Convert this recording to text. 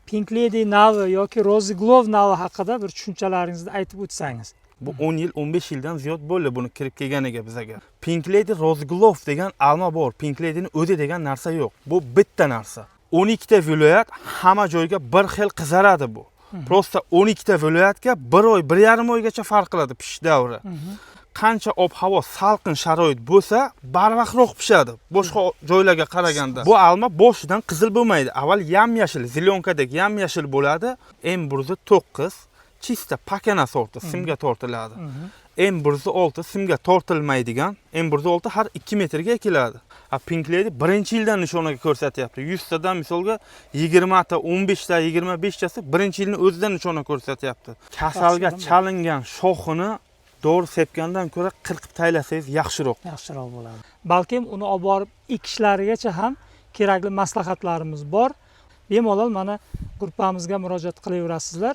Pink Lady navi yoki Rose Glove navi haqida bir tushunchalaringizni aytib o'tsangiz. Bu 10 yil, 15 yildan ziyod bo'ldi buni kirib kelganiga bizaga. Pink Lady Rose Glove degan alma bor. Pink Lady'ni o'zi degan narsa yo'q. Bu bitta narsa. 12 ta viloyat hamma joyga bir xil qizaradi bu. Prosta 12 ta viloyatga 1 oy, 1,5 oygacha farq qiladi pishish davri. Qancha ob-havo salqin sharoit bo'lsa, barvaqtroq pishadi boshqa joylarga qaraganda. Bu alma boshidan qizil bo'lmaydi. Avval yam-yashil, zilonkadek yam-yashil bo'ladi. M109 chista pakana sorti simga tortiladi. M106 simga tortilmaydigan, M106 har 2 metrga ekiladi. Pink Lady birinchi yildan nishonaga ko'rsatyapti. 100 tadan misolga 20 ta, 15 ta, 25 tasi birinchi yilni o'zidan nishona ko'rsatyapti. Kasalga chalingan shoxini dori sepgandan ko'ra qirqib taylasangiz yaxshiroq bo'ladi. Balkim uni olib borib ekishlarigacha ham kerakli maslahatlarimiz bor. Bemalol mana gruppamizga murojaat qilaverasizlar.